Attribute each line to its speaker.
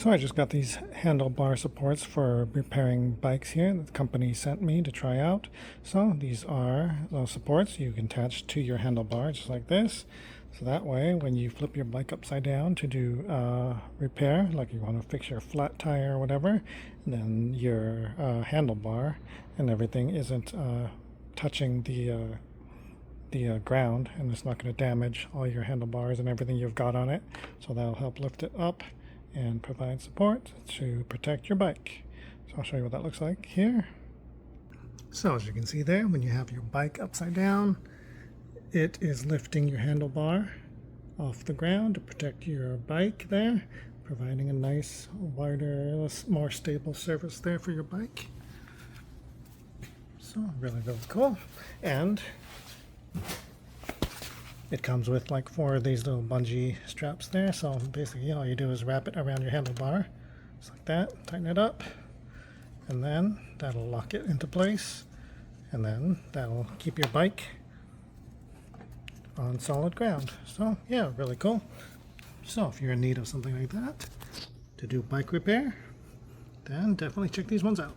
Speaker 1: So I just got these handlebar supports for repairing bikes here that the company sent me to try out. So these are those supports you can attach to your handlebar just like this. So that way when you flip your bike upside down to do repair, like you want to fix your flat tire or whatever, then your handlebar and everything isn't touching the ground, and it's not going to damage all your handlebars and everything you've got on it. So that'll help lift it up and provide support to protect your bike. So I'll show you what that looks like here. So as you can see there, when you have your bike upside down, it is lifting your handlebar off the ground to protect your bike there, providing a nice, wider, more stable surface there for your bike. So really, really cool. And it comes with like 4 of these little bungee straps there. So basically all you do is wrap it around your handlebar, just like that, tighten it up, and then that'll lock it into place, and then that'll keep your bike on solid ground. So yeah, really cool. So if you're in need of something like that to do bike repair, then definitely check these ones out.